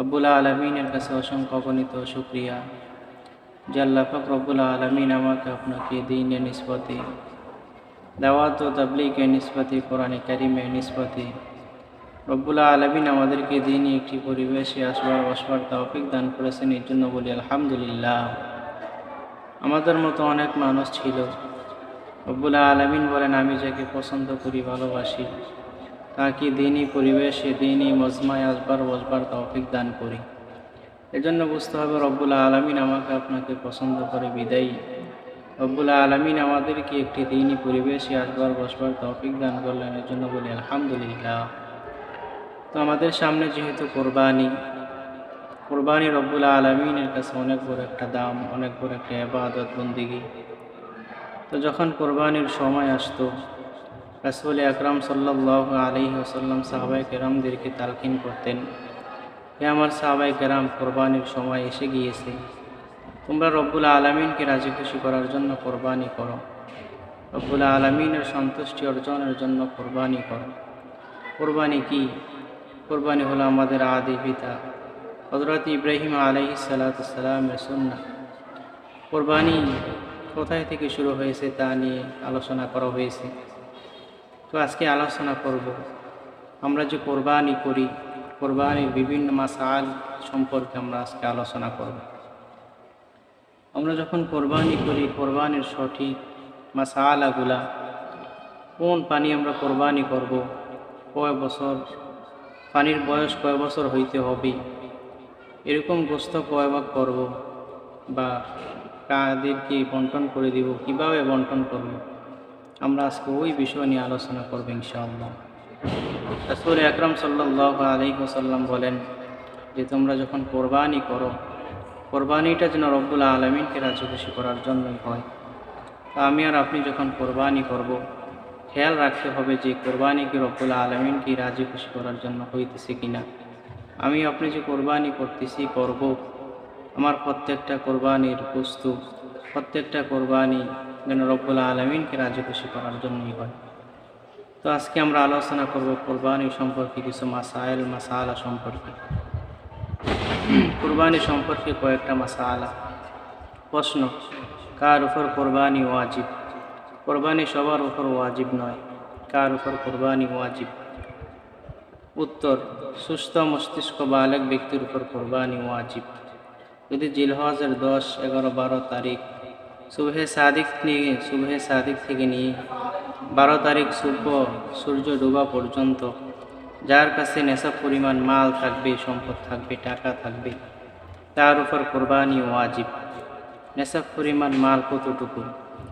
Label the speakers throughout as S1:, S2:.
S1: রব্বুল আলমিনের কাছে অসংখ্য অগণিত শুকরিয়া যে আল্লাহ পাক রব্বুল আলমিন আমাকে আপনাকে দ্বীনের নিসবতে, দাওয়াত ও তাবলীগের নিসবতে, কোরআনে কারিমের নিসবতে রব্বুল আলমিন আমাদেরকে দ্বীনি একটি পরিবেশে আসবার বসবার তৌফিক দান করেছেন। এর জন্য বলি আলহামদুলিল্লাহ। আমাদের মতো অনেক মানুষ ছিল, রব্বুল আলমিন বলেন আমি যাকে পছন্দ করি, ভালোবাসি, তাকে দ্বীনি পরিবেশে, দ্বীনি মজমায় আসবার বসবার তৌফিক দান করি। এজন্য বুঝতে হবে রব্বুল আলমিন আমাকে আপনাকে পছন্দ করে বিদায়ী রব্বুল আলমিন আমাদেরকে একটি দ্বীনি পরিবেশে আসবার বসবার তৌফিক দান করলেন। এর জন্য বলি আলহামদুলিল্লাহ। তো আমাদের সামনে যেহেতু কোরবানি রব্বুল আলমিনের কাছে অনেক বড় একটা দাম, অনেক বড় একটা ইবাদত বন্দিগি। তো যখন কোরবানির সময় আসতো, রাসূল আকরাম সাল্লাল্লাহু আলাইহি ওয়াসাল্লাম সাহাবায়ে কেরামদেরকে তালকিন করতেন, হে আমার সাহাবায়ে কেরাম, কোরবানির সময় এসে গিয়েছে, তোমরা রব্বুল আলমিনকে রাজি খুশি করার জন্য কোরবানি করো, রব্বুল আলমিনের সন্তুষ্টি অর্জনের জন্য কোরবানি করো। কোরবানি কি? কোরবানি হলো আমাদের আদি পিতা হযরত ইব্রাহিম আলাইহিস সালাতু সালামের সুন্নাহ। কোরবানি কোথায় থেকে শুরু হয়েছে তা নিয়ে আলোচনা করা হয়েছে। তো আজকে আলোচনা করব আমরা যে কোরবানি করি, কোরবানির বিভিন্ন মাসাইল সম্পর্কে আমরা আজকে আলোচনা করব। আমরা যখন কোরবানি করি, কোরবানির সঠিক মাসালাগুলা, কোন পানি আমরা কোরবানি করব, কয় বছর পানির বয়স, কয় বছর হইতে হবে, এরকম গোস্ত কয় ভাগ করব, বা কাদেরকে বন্টন করে দিব, কিভাবে বন্টন করব, আমরা আজকে ওই বিষয় নিয়ে আলোচনা করব ইনশাআল্লাহ। রাসূল আকরাম সাল্লাল্লাহু আলাইহি ওয়াসাল্লাম বলেন যে তোমরা যখন কোরবানি করো, কোরবানিটা যেন রব্বুল আলমিনকে রাজি খুশি করার জন্যই হয়। তা আমি আর আপনি যখন কোরবানি করব, খেয়াল রাখতে হবে যে কোরবানি কি রব্বুল আলমিনকে রাজি খুশি করার জন্য হইতেছে কিনা। আমি আপনি যে কোরবানি করব, আমার প্রত্যেকটা কোরবানির বস্তু, প্রত্যেকটা কোরবানি যেন রব্বুল আলমিনকে রাজি খুশি করার জন্যই হয়। তো আজকে আমরা আলোচনা করব কোরবানি সম্পর্কে কিছু মাসালা সম্পর্কে। কোরবানি সম্পর্কে কয়েকটা মাসালা। প্রশ্ন, কার উপর কোরবানি ওয়াজিব? কোরবানি সবার উপর ওয়াজিব নয়। কার উপর কোরবানি ওয়াজিব? উত্তর, সুস্থ মস্তিষ্ক বালেগ ব্যক্তির উপর কোরবানি ওয়াজিব। যদি জিলহজের 10, 11, 12 তারিখ সুবহে সাদিক থেকে নিয়ে 12 তারিখ সূর্য ডোবা পর্যন্ত যার কাছে নেশাব পরিমাণ মাল থাকবে, সম্পদ থাকবে, টাকা থাকবে, তার উপর কোরবানি ওয়াজিব। নেশাব পরিমাণ মাল কতটুকু?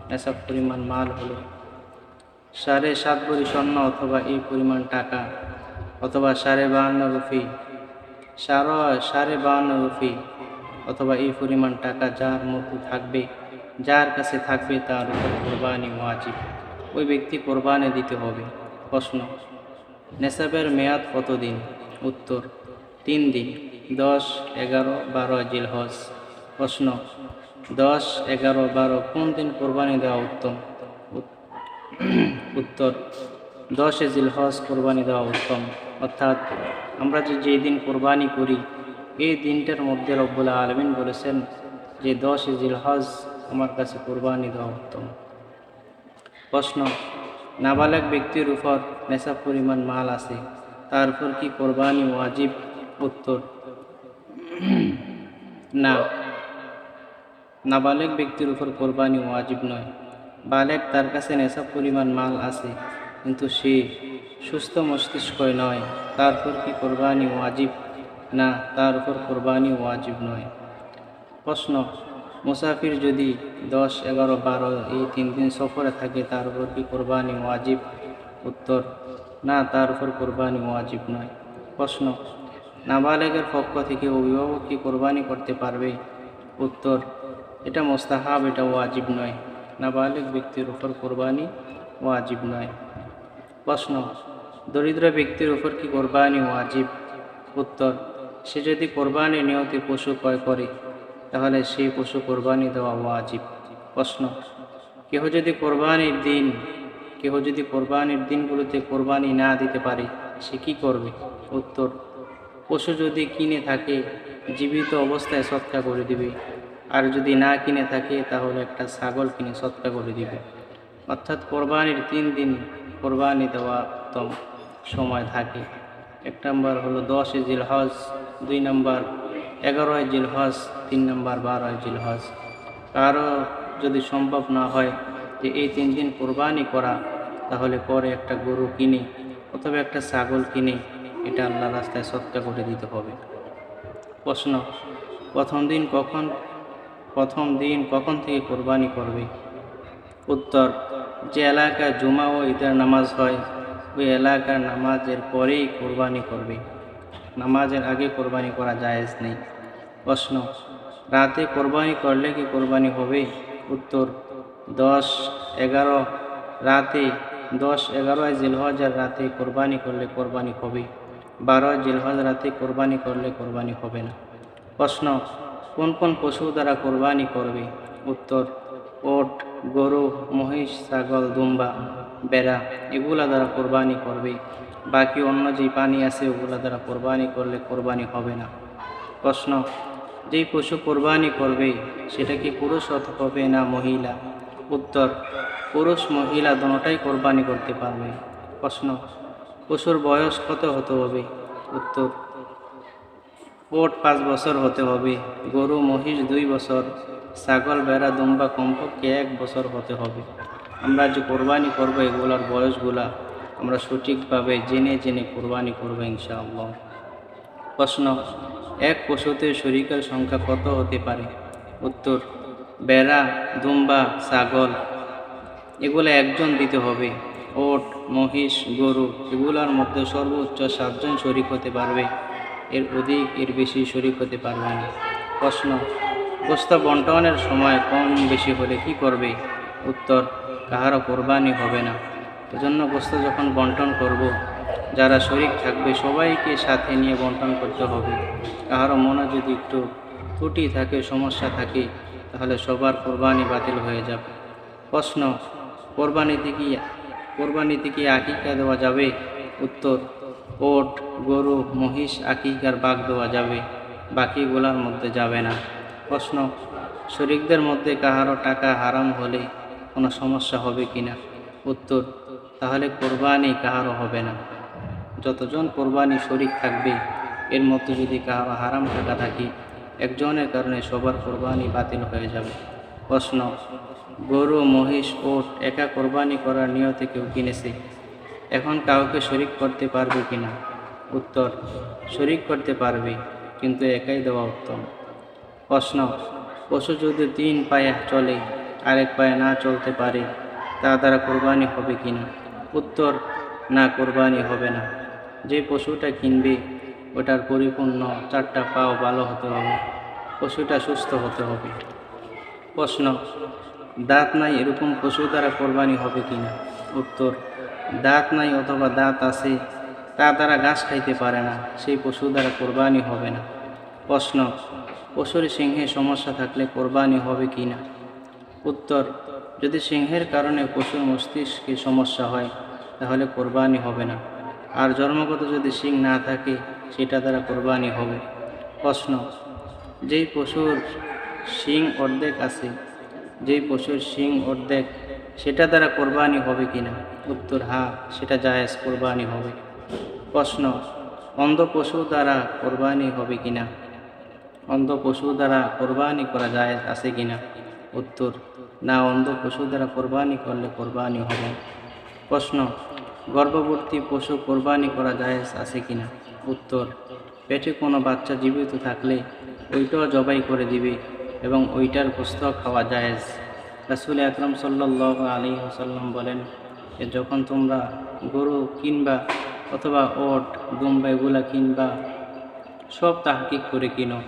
S1: নেশাব পরিমাণ মাল হলো 7.5 ভরি স্বর্ণ, অথবা এই পরিমাণ টাকা, অথবা 52.5 রুপি, 52.5 রুপি, অথবা এই পরিমাণ টাকা যার মধ্যে থাকবে, যার কাছে থাকবে, তার উপর কোরবানি ওয়াজিব। ওই ব্যক্তি কোরবানি দিতে হবে। প্রশ্ন, নেশাবের মেয়াদ কতদিন? উত্তর, 3 দিন, 10, 11, 12 জিলহজ। প্রশ্ন, 10, 11, 12 কোন দিন কোরবানি দেওয়া উত্তম? উত্তর, 10 জিলহজ কোরবানি দেওয়া উত্তম। অর্থাৎ আমরা যেই দিন কোরবানি করি, এই দিনটার মধ্যে রব্বুল আলমিন বলেছেন যে 10 জিলহজ আমার কাছে কোরবানি দেওয়া উত্তম। প্রশ্ন, নাবালেগ ব্যক্তির উপর নেশাব পরিমাণ মাল আছে, তার উপর কি কোরবানি ওয়াজিব? উত্তর, না, নাবালেগ ব্যক্তির উপর কোরবানি ওয়াজিব নয়। বালেগ, তার কাছে নেশাব পরিমাণ মাল আছে কিন্তু সে সুস্থ মস্তিষ্কই নয়, তার উপর কি কোরবানি ওয়াজিব? না, তার উপর কোরবানি ওয়াজিব নয়। প্রশ্ন, মুসাফির যদি 10, 11, 12 এই 3 দিন সফরে থাকে, তার উপর কি কোরবানি ওয়াজিব? উত্তর, না, তার উপর কোরবানি ওয়াজিব নয়। প্রশ্ন, নাবালেগের পক্ষ থেকে অভিভাবক কি কোরবানি করতে পারবে? উত্তর, এটা মুস্তাহাব, এটা ওয়াজিব নয়। নাবালেগ ব্যক্তির উপর কোরবানি ওয়াজিব নয়। প্রশ্ন, দরিদ্র ব্যক্তির উপর কি কোরবানি ওয়াজিব? উত্তর, সে যদি কোরবানির নিয়তে পশু ক্রয় করে, তাহলে সেই পশু কোরবানি দেওয়া ওয়াজিব। প্রশ্ন, কেহ যদি কোরবানির দিনগুলোতে কোরবানি না দিতে পারে, সে কি করবে? উত্তর, পশু যদি কিনে থাকে জীবিত অবস্থায় সৎকা করে দিবে, আর যদি না কিনে থাকে তাহলে একটা ছাগল কিনে সৎকা করে দিবে। অর্থাৎ কোরবানির 3 দিন কোরবানি দেওয়া উত্তম সময় থাকে। 1 নম্বর হলো 10 জিলহজ, 2 নম্বর 11 জিলহজ, 3 নম্বর 12 জিলহজ। কারো যদি সম্ভব না হয় যে এই 3 দিন কোরবানি করা, তাহলে পরে একটা গরু কিনে অথবা একটা ছাগল কিনে এটা আল্লাহর রাস্তায় সৎকা করে দিতে হবে। প্রশ্ন, প্রথম দিন কখন থেকে কোরবানি করবে? উত্তর, যে এলাকায় জুমা ও ঈদের নামাজ হয় ওই এলাকার নামাজের পরেই কোরবানি করবে, নামাজের আগে কোরবানি করা জায়েজ নেই। প্রশ্ন, রাতে কোরবানি করলে কি কোরবানি হবে? উত্তর, 10-11 জিলহজের রাতে কোরবানি করলে কোরবানি হবে, 12 জিলহজ রাতে কোরবানি করলে কোরবানি হবে না। প্রশ্ন, কোন কোন পশু দ্বারা কোরবানি করবে? উত্তর, ওট, গরু, মহিষ, ছাগল, দুম্বা, বেড়া এগুলা দ্বারা কোরবানি করবে। বাকি অন্য যে পানি আছে ওগুলা দ্বারা কোরবানি করলে কোরবানি হবে না। প্রশ্ন, যেই পশু কোরবানি করবে সেটা কি পুরুষ হবে না মহিলা? উত্তর, পুরুষ মহিলা দুটোই কোরবানি করতে পারবে। প্রশ্ন, পশুর বয়স কত হতে হবে? উত্তর, ওট 5 বছর হতে হবে, গরু মহিষ 2 বছর, ছাগল বেড়া দুম্বা কমপক্ষে 1 বছর হতে হবে। আমরা যে কোরবানি করব এগুলোর বয়সগুলা আমরা সঠিকভাবে জেনে কোরবানি করবো ইনশাআল্লাহ। প্রশ্ন, এক পশুতে শরীকের সংখ্যা কত হতে পারে? উত্তর, বেড়া, দুম্বা, ছাগল এগুলো একজন দিতে হবে। ওট, মহিষ, গরু এগুলোর মধ্যে সর্বোচ্চ 7 জন শরীক হতে পারবে, এর অধিক এর বেশি শরীক হতে পারবে না। প্রশ্ন, গোশত বন্টনের সময় কম বেশি হলে কি করবে? উত্তর, কাহারও কোরবানি হবে না। এজন্য গোশত যখন বন্টন করব, যারা শরীক থাকবে সবাইকে সাথে নিয়ে বন্টন করতে হবে। কাহারও মনে যদি একটু ত্রুটি থাকে, সমস্যা থাকে, তাহলে সবার কোরবানি বাতিল হয়ে যাবে। প্রশ্ন, কোরবানিতে কি আকিকা দেওয়া যাবে? উত্তর, ওট, গরু, মহিষ আকিকার ভাগ দেওয়া যাবে, বাকিগুলোর মধ্যে যাবে না। প্রশ্ন, শরীকদের মধ্যে কাহারও টাকা হারাম হলে কোনো সমস্যা হবে কিনা? উত্তর, তাহলে কোরবানি কাহারও হবে না। যতজন কোরবানি শরীক থাকবে এর মধ্যে যদি কাহারও হারাম টাকা থাকে, একজনের কারণে সবার কোরবানি বাতিল হয়ে যাবে। প্রশ্ন, গরু, মহিষ, ওট একা কোরবানি করার নিয়তে কেউ কিনেছে, এখন কাউকে শরীক করতে পারবে কিনা? উত্তর, শরীক করতে পারবে, কিন্তু একাই দেওয়া উত্তম। প্রশ্ন, পশু যদি 3 পায়ে চলে, আরেক পায়ে না চলতে পারে, তা দ্বারা কোরবানি হবে কিনা? উত্তর, না, কোরবানি হবে না। যে পশুটা কিনবে ওটার পরিপূর্ণ 4টা পাও ভালো হতে হবে, পশুটা সুস্থ হতে হবে। প্রশ্ন, দাঁত নাই এরকম পশু দ্বারা কোরবানি হবে কিনা? উত্তর, দাঁত নাই অথবা দাঁত আছে তা দ্বারা ঘাস খাইতে পারে না, সেই পশু দ্বারা কোরবানি হবে না। প্রশ্ন, পশুর সিংহে সমস্যা থাকলে কোরবানি হবে কি না? উত্তর, যদি সিংহের কারণে পশুর মস্তিষ্কে সমস্যা হয় তাহলে কোরবানি হবে না, আর জন্মগত যদি সিং না থাকে সেটা দ্বারা কোরবানি হবে। প্রশ্ন, যেই পশুর শিং অর্ধেক আছে, যেই পশুর শিং অর্ধেক সেটা দ্বারা কোরবানি হবে কিনা? উত্তর, হ্যাঁ, সেটা জায়েজ, কোরবানি হবে। প্রশ্ন, অন্ধ পশু দ্বারা কোরবানি হবে কিনা? অন্ধ পশু দ্বারা কোরবানি করা জায়েজ আছে কিনা? উত্তর, না, অন্ধ পশু দ্বারা কোরবানি করলে কোরবানি হবে। প্রশ্ন, গর্ভবতী পশু কোরবানি করা জায়েজ আছে কিনা? উত্তর, পেটে কোনো বাচ্চা জীবিত থাকলে ওইটাও জবাই করে দিবে এবং ওইটার গোশত খাওয়া জায়েজ। রাসূল আকরাম সাল্লাল্লাহু আলাইহি ওয়াসাল্লাম বলেন যে যখন তোমরা গরু কিনবা অথবা ওট, দুম্বা এগুলা কিনবা, সব তাহকিক করে কিনো,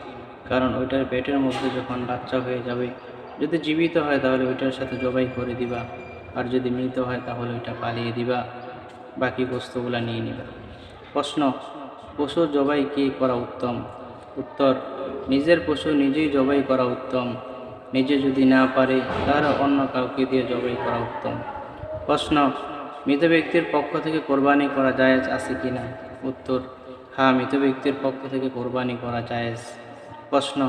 S1: কারণ ওইটার পেটের মধ্যে যখন বাচ্চা হয়ে যাবে, যদি জীবিত হয় তাহলে ওইটার সাথে জবাই করে দিবা, আর যদি মৃত হয় তাহলে ওইটা পালিয়ে দিবা, বাকি বস্তুগুলা নিয়ে নিবা। প্রশ্ন, পশু জবাই কি করা উত্তম? উত্তর, নিজের পশু নিজেই জবাই করা উত্তম, নিজে যদি না পারে তাহলে অন্য কাউকে দিয়ে জবাই করা উত্তম। প্রশ্ন, মৃত ব্যক্তির পক্ষ থেকে কোরবানি করা জায়েজ আছে কিনা? উত্তর, হ্যাঁ, মৃত ব্যক্তির পক্ষ থেকে কোরবানি করা জায়েজ। প্রশ্ন,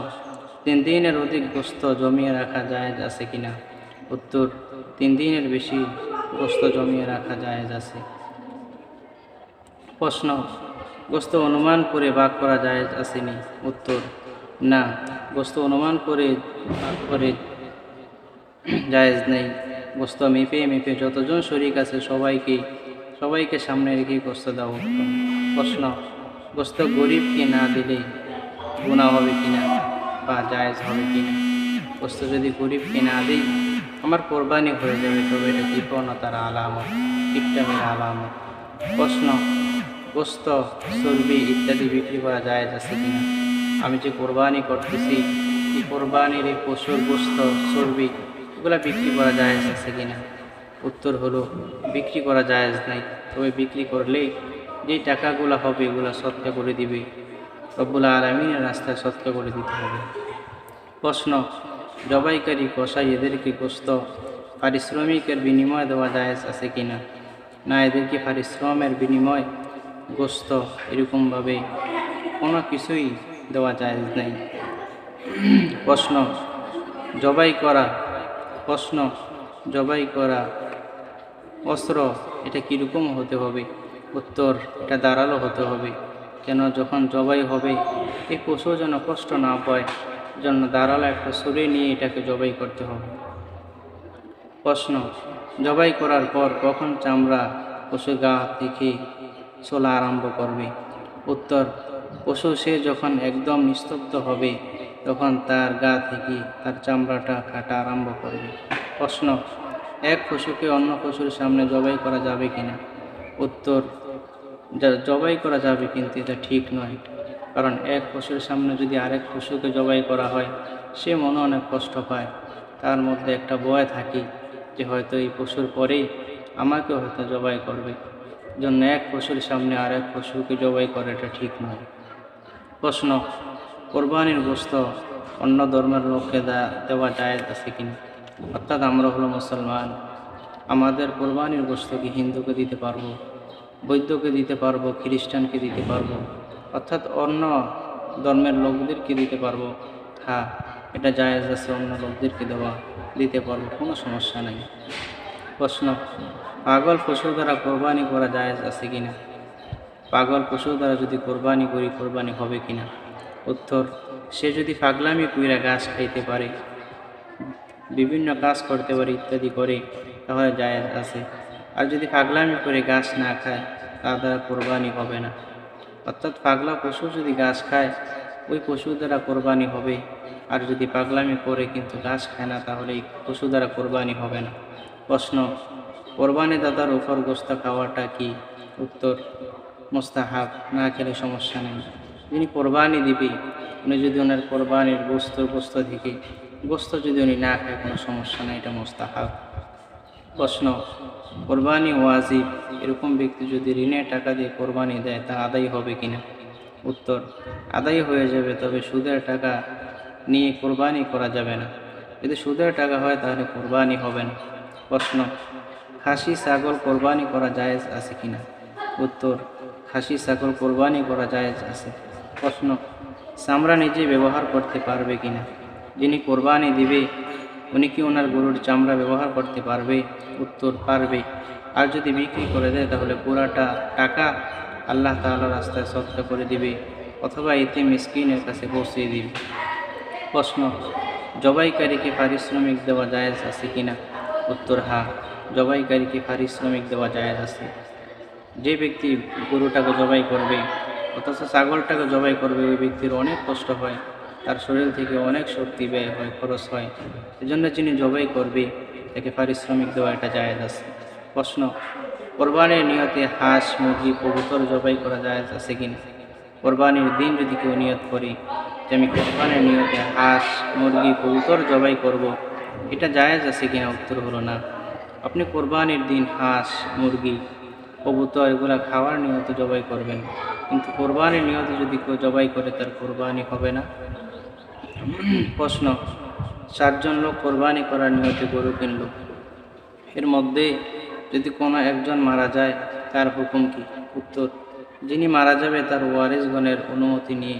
S1: 3 দিনের অধিক গোস্ত জমিয়ে রাখা জায়েজ আছে কিনা? উত্তর, 3 দিনের বেশি গোস্ত জমিয়ে রাখা জায়েজ আছে। প্রশ্ন, গোস্ত অনুমান করে ভাগ করা জায়েজ আসেনি? উত্তর, না, গোস্ত অনুমান করে ভাগ করে জায়েজ নেই। গোস্ত মেপে মেপে যতজন শরীক আছে সবাইকে সামনে রেখে গোস্ত দেওয়া উত্তম। প্রশ্ন, গোস্ত গরিবকে না দিলে গুনাহ হবে কিনা বা জায়েজ হবে কিনা? গোস্ত যদি গরিবকে না দিই আমার কোরবানি হয়ে যাবে, তবে এটা কৃপণতার আলামত, কিপটামির আলামত। প্রশ্ন, গোস্ত, চর্বি ইত্যাদি বিক্রি করা জায়েজ আছে কিনা? আমি যে কোরবানি করতেছি এই কোরবানির এই পশুর গোস্ত, চর্বি এগুলো বিক্রি করা জায়েজ আছে কিনা? উত্তর হলো বিক্রি করা জায়েজ নাই, তবে বিক্রি করলে যেই টাকাগুলো হবে এগুলো সদকা করে দিবে, রব্বুল আলামিনের রাস্তায় সদকা করে দিতে হবে। প্রশ্ন, জবাইকারী কসাই এদেরকে গোস্ত পারিশ্রমিকের বিনিময়ে দেওয়া জায়েজ আছে কিনা? না, এদেরকে পারিশ্রমের বিনিময় গোস্ত এরকমভাবে কোনো কিছুই দেওয়া জায়েজ নেই। প্রশ্ন, জবাই করা অস্ত্র এটা কীরকম হতে হবে? উত্তর, এটা ধারালো হতে হবে। কেন, যখন জবাই হবে এই পশু যেন কষ্ট না পায়, জন্য ধারালো একটা ছুরি নিয়ে এটাকে জবাই করতে হবে। প্রশ্ন, জবাই করার পর কখন চামড়া পশু গা থেকে চলা আরম্ভ করবে? উত্তর, পশু সে যখন একদম নিস্তব্ধ হবে তখন তার গা থেকে তার চামড়াটা কাটা আরম্ভ করবে। প্রশ্ন, এক পশুকে অন্য পশুর সামনে জবাই করা যাবে কিনা? উত্তর, জবাই করা যাবে, কিন্তু এটা ঠিক নয়। কারণ এক পশুর সামনে যদি আরেক পশুকে জবাই করা হয় সে মনে অনেক কষ্ট পায়, তার মধ্যে একটা ভয় থাকে যে হয়তো এই পশুর পরেই আমাকে হয়তো জবাই করবে, জন্য এক পশুর সামনে আরেক পশুকে জবাই করা এটা ঠিক নয়। প্রশ্ন, কোরবানির গোস্ত অন্য ধর্মের লোককে দেওয়া জায়েজ আছে কিনা? অর্থাৎ আমরা হলো মুসলমান, আমাদের কোরবানির গোস্ত কি হিন্দুকে দিতে পারবো, বৌদ্ধকে দিতে পারবো, খ্রিস্টানকে দিতে পারবো, অর্থাৎ অন্য ধর্মের লোকদেরকে দিতে পারবো? হ্যাঁ, এটা জায়েজ আছে, অন্য লোকদেরকে দিতে পারবো, কোনো সমস্যা নেই। প্রশ্ন, পাগল পশু দ্বারা কোরবানি করা জায়েজ আছে কিনা? পাগল পশু দ্বারা যদি কোরবানি করি কোরবানি হবে কিনা? উত্তর, সে যদি পাগলামি কইরা ঘাস খাইতে পারে, বিভিন্ন কাজ করতে পারে ইত্যাদি করে, তাহলে জায়েজ আছে। আর যদি পাগলামি করে ঘাস না খায় তার দ্বারা কোরবানি হবে না। অর্থাৎ পাগলা পশু যদি ঘাস খায় ওই পশু দ্বারা কোরবানি হবে, আর যদি পাগলামি করে কিন্তু ঘাস খায় না তাহলে এই পশু দ্বারা কোরবানি হবে না। প্রশ্ন, কোরবানি দাতার উপর গোস্ত খাওয়াটা কি? উত্তর, মুস্তাহাব, না খেলে সমস্যা নেই। যিনি কোরবানি দিবে উনি যদি ওনার কোরবানির গোস্ত থেকে গোস্ত যদি উনি না খায় কোনো সমস্যা নেই, এটা মুস্তাহাব। প্রশ্ন, কোরবানি ওয়াজিব এরকম ব্যক্তি যদি ঋণের টাকা দিয়ে কোরবানি দেয় তা আদায় হবে কিনা? উত্তর, আদায় হয়ে যাবে, তবে সুদের টাকা নিয়ে কোরবানি করা যাবে না। যদি সুদের টাকা হয় তাহলে কোরবানি হবে না। প্রশ্ন, খাসি ছাগল কোরবানি করা জায়েজ আছে কিনা? উত্তর, খাসি ছাগল কোরবানি করা জায়েজ আছে। প্রশ্ন, চামড়া নিজে ব্যবহার করতে পারবে কিনা? যিনি কোরবানি দিবে উনি কি ওনার গরুর চামড়া ব্যবহার করতে পারবে? উত্তর, পারবে। আর যদি বিক্রি করে দেয় তাহলে পুরাটা টাকা আল্লাহ তাআলার রাস্তায় সদকা করে দিবে অথবা এতিম মিসকিনের কাছে পৌঁছিয়ে দিবে। প্রশ্ন, জবাইকারীকে পারিশ্রমিক দেওয়া জায়েজ আছে কিনা? উত্তর, হ্যাঁ, জবাইকারীকে পারিশ্রমিক দেওয়া জায়েজ আছে। যে ব্যক্তি গরুটাকে জবাই করবে অথচ ছাগলটাকে জবাই করবে ওই ব্যক্তির অনেক কষ্ট হয়, তার শরীর থেকে অনেক শক্তি ব্যয় হয়, খরচ হয়, এজন্য যিনি জবাই করবে তাকে পারিশ্রমিক দেওয়া এটা জায়েজ আছে। প্রশ্ন, কোরবানির নিয়তে হাঁস, মুরগি, কবুতর জবাই করা জায়েজ আছে কিনা? কোরবানির দিন যদি কেউ নিয়ত করে যে আমি কোরবানির নিয়তে হাঁস, মুরগি, কবুতর জবাই করব, এটা জায়েজ আছে কিনা? উত্তর হলো না। আপনি কোরবানির দিন হাঁস, মুরগি, কবুতর এগুলো খাওয়ার নিয়তে জবাই করবেন, কিন্তু কোরবানির নিয়তে যদি কেউ জবাই করে তার কোরবানি হবে না। প্রশ্ন, 7 জন লোক কোরবানি করার নিয়তে গরু কিনল, এর মধ্যে যদি কোনো একজন মারা যায় তার হুকুম কি? উত্তর, যিনি মারা যাবে তার ওয়ারিসগণের অনুমতি নিয়ে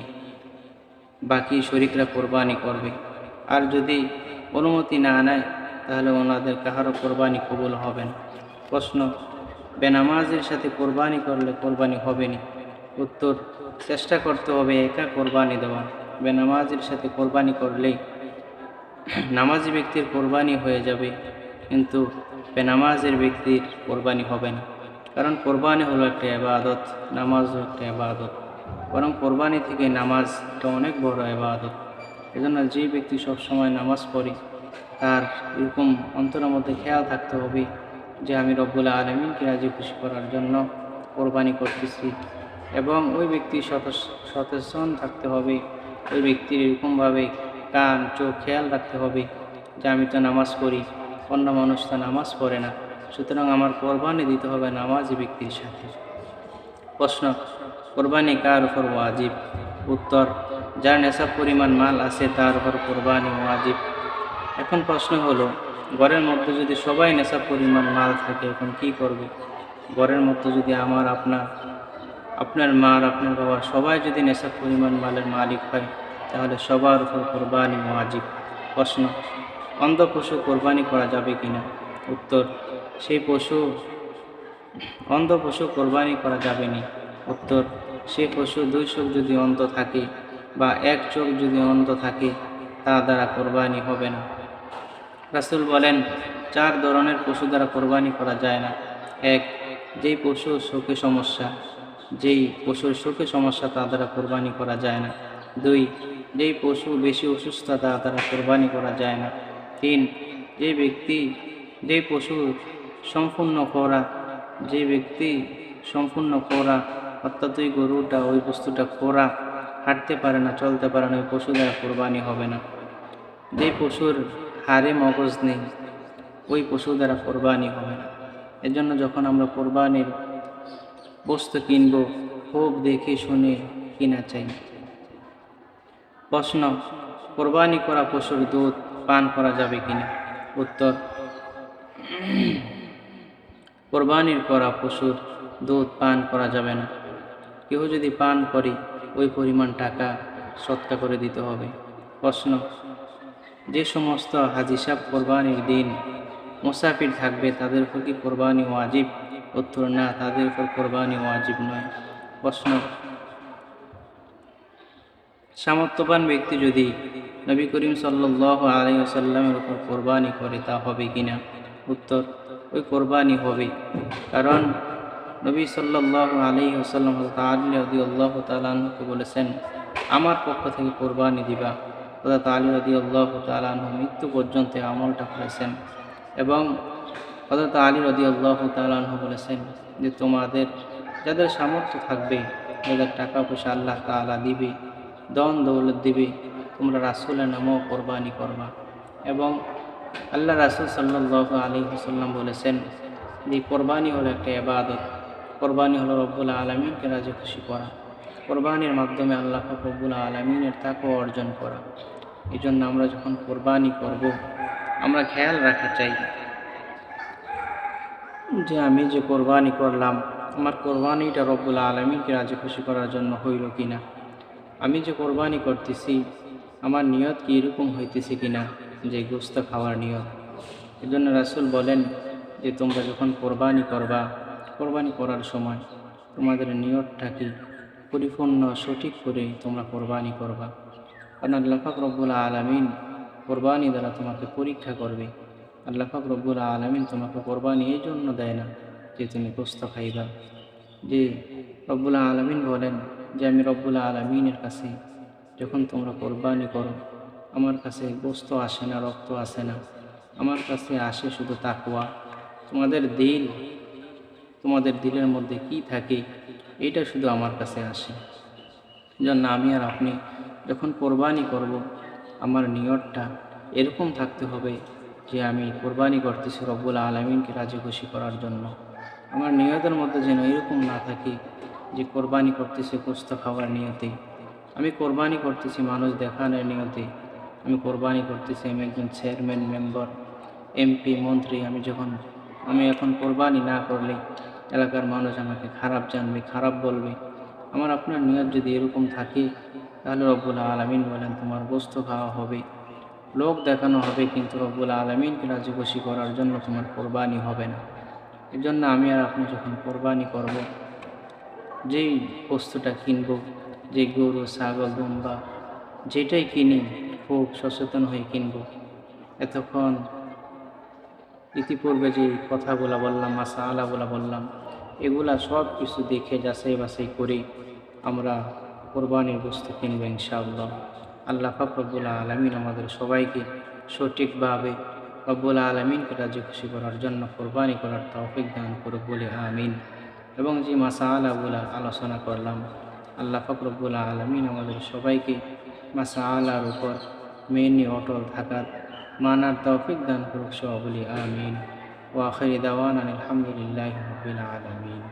S1: বাকি শরিকরা কোরবানি করবে। আর যদি অনুমতি না নেয় তাহলে ওনাদের কাহারও কোরবানি কবুল হবে না। প্রশ্ন, বেনামাজের সাথে কোরবানি করলে কোরবানি হবে না? উত্তর, চেষ্টা করতে হবে একা কোরবানি দেওয়ার। বেনামাজের সাথে কোরবানি করলেই নামাজি ব্যক্তির কোরবানি হয়ে যাবে, কিন্তু বেনামাজের ব্যক্তির কোরবানি হবে না। কারণ কোরবানি হলো একটা ইবাদত, নামাজও একটা ইবাদত। বরং কোরবানি থেকে নামাজ এটা অনেক বড় ইবাদত। এজন্য যে ব্যক্তি সবসময় নামাজ পড়ে তার এরকম অন্তরের মধ্যে খেয়াল থাকতে হবে যে আমি রব্বুল আলামিনকে রাজি খুশি করার জন্য কোরবানি করতেছি। এবং ওই ব্যক্তি সচেতন থাকতে হবে, ওই ব্যক্তির এরকমভাবে কান চোখ খেয়াল রাখতে হবে যে আমি তো নামাজ পড়ি, অন্য মানুষ তো নামাজ পড়ে না, সুতরাং আমার কোরবানি দিতে হবে নামাজি ব্যক্তির সাথে। প্রশ্ন, কোরবানি কার উপর ওয়াজিব? উত্তর, যার নেশাব পরিমাণ মাল আছে তার উপর কোরবানি ওয়াজিব। এখন প্রশ্ন হলো, ঘরের মধ্যে যদি সবাই নেশাব পরিমাণ মাল থাকে এখন কি করবে? ঘরের মধ্যে যদি আমার আপনার মার আপনার বাবার সবাই যদি নেশাব পরিমাণ মালের মালিক হয় তাহলে সবার উপর কোরবানি ওয়াজিব। প্রশ্ন, অন্ধ পশু কোরবানি করা যাবে কিনা? উত্তর, অন্ধ পশু কোরবানি করা যাবে না। উত্তর, সে পশু দুই চোখ যদি অন্ধ থাকে বা এক চোখ যদি অন্ধ থাকে তা দ্বারা কোরবানি হবে না। রাসূল বলেন, 4 ধরনের পশু দ্বারা কোরবানি করা যায় না। 1, যেই পশুর চোখে সমস্যা তা দ্বারা কোরবানি করা যায় না। 2, যেই পশু বেশি অসুস্থ তা দ্বারা কোরবানি করা যায় না। 3, যেই পশু সম্পূর্ণ খোরা, অর্থাৎ ওই গরুটা ওই বস্তুটা খোরা, হাঁটতে পারে না, চলতে পারে না, ওই পশু দ্বারা কোরবানি হবে না। যেই পশুর হাড়ে মগজ নেই ওই পশু দ্বারা কোরবানি হবে না। এজন্য যখন আমরা কোরবানির বস্তু কিনব খুব দেখে শুনে কিনা চাই। প্রশ্ন, কোরবানি করা পশুর দুধ পান করা যাবে কিনা? উত্তর, কোরবানির করা পশুর দুধ পান করা যাবে না। কেউ যদি পান করে ওই পরিমাণ টাকা সদকা করে দিতে হবে। প্রশ্ন, যে সমস্ত হাজী সাহেব কোরবানির দিন মুসাফির থাকবে তাদের উপর কি কোরবানি ওয়াজিব? উত্তর, না, তাদের উপর কোরবানি ওয়াজিব নয়। প্রশ্ন, সামর্থ্যবান ব্যক্তি যদি নবী করিম সাল্লাল্লাহু আলাইহি ওয়াসাল্লামের উপর কোরবানি করে তা হবে কিনা? উত্তর, ওই কোরবানি হবে। কারণ নবী সাল্লাল্লাহু আলাইহি ওয়াসাল্লাম হযরত আলী রাদিয়াল্লাহু তাআলা আনহুকে বলেছেন, আমার পক্ষ থেকে কোরবানি দিবা। হযরত আলী রাদিয়াল্লাহু তাআলা আনহু মৃত্যু পর্যন্ত আমলটা করেছেন। এবং হযরত আলী রাদিয়াল্লাহু তাআলা আনহু বলেছেন যে তোমাদের যাদের সামর্থ্য থাকবে, যাদের টাকা পয়সা আল্লাহ তাআলা দিবে, ধন দৌলত দিবে, তোমরা রাসূলের নামেও কোরবানি করবা। এবং আল্লাহ রাসূল সাল্লাল্লাহু আলাইহি ওয়াসাল্লাম বলেছেন যে কোরবানি হলো একটা ইবাদত। কোরবানি হলো রব্বুল আলামিনকে রাজি খুশি করা। কোরবানির মাধ্যমে আল্লাহ পাক রব্বুল আলামিনের তাকওয়া অর্জন করা। এই জন্য আমরা যখন কোরবানি করব আমরা খেয়াল রাখা চাই যে আমি যে কোরবানি করলাম আমার কোরবানিটা রব্বুল আলামিনকে রাজি খুশি করার জন্য হইল কিনা। আমি যে কোরবানি করতেছি আমার নিয়ত কি এরকম হইতেছে কিনা যে গোশত খাওয়ার নিয়ত। এজন্য রাসূল বলেন যে তোমরা যখন কোরবানি করবা, কোরবানি করার সময় তোমাদের নিয়তটা কি পরিপূর্ণ সঠিক করে তোমরা কোরবানি করবা। কারণ আল্লাহ পাক রব্বুল আলামিন কোরবানি দ্বারা তোমাকে পরীক্ষা করবে। আল্লাহ পাক রব্বুল আলামিন তোমাকে কোরবানি এই জন্য দেয় না যে তুমি গোশত খাইবা। যে রব্বুল আলামিন বলেন যে আমি রব্বুল আলামিনের কাছে যখন তোমরা কোরবানি করো আমার কাছে গোশত আসে না, রক্ত আসে না, আমার কাছে আসে শুধু তাকওয়া। তোমাদের দিলের মধ্যে কি থাকে এটা শুধু আমার কাছে আসে। জন্য আমি আর আপনি যখন কোরবানি করব আমার নিয়তটা এরকম থাকতে হবে যে আমি কোরবানি করতেছি রব্বুল আলামিনকে রাজি খুশি করার জন্য। আমার নিয়তের মধ্যে যেন এরকম না থাকে যে কোরবানি করতেছি গোশত খাওয়ার নিয়তে, আমি কোরবানি করতেছি মানুষ দেখানোর নিয়তে, আমি কোরবানি করতেছি আমি একজন চেয়ারম্যান, মেম্বার, এমপি, মন্ত্রী। আমি এখন কোরবানি না করলে এলাকার মানুষ আমাকে খারাপ জানবে, খারাপ বলবে, আমার আপনার নিয়ত যদি এরকম থাকে, তাহলে রব্বুল আলামিন বলেন তোমার গোস্ত খাওয়া হবে, লোক দেখানো হবে, কিন্তু রব্বুল আলামিনকে রাজি খুশি করার জন্য তোমার কোরবানি হবে না। এজন্য আমি আর আপনি যখন কোরবানি করব, যেই বস্তুটা কিনব, যে গরু ছাগল দুম্বা যেটাই কিনি, খুব সচেতন হয়ে কিনব। এতক্ষণ ইতিপূর্বে যে কথাগুলো বললাম, মাসাআলাগুলো বললাম, এগুলা সব কিছু দেখে যাচাই বাছাই করে আমরা কোরবানির বস্তু কিনবো ইনশাআল্লাহ। আল্লাহ পাক রব্বুল আলামিন আমাদের সবাইকে সঠিকভাবে রব্বুল আলামিনকে রাজি খুশি করার জন্য কোরবানি করার তৌফিক দান করুক বলে আমিন। এবং যে মাসাআলাগুলা আলোচনা করলাম, আল্লাহ পাক রব্বুল আলামিন আমাদের সবাইকে মাসাআলার উপর মেনে অটল থাকার মানার তৌফিক দান করুক সহ বলি আমিন। ওয়া আখিরি দাওয়ানা আলহামদুলিল্লাহি রাব্বিল আলামিন।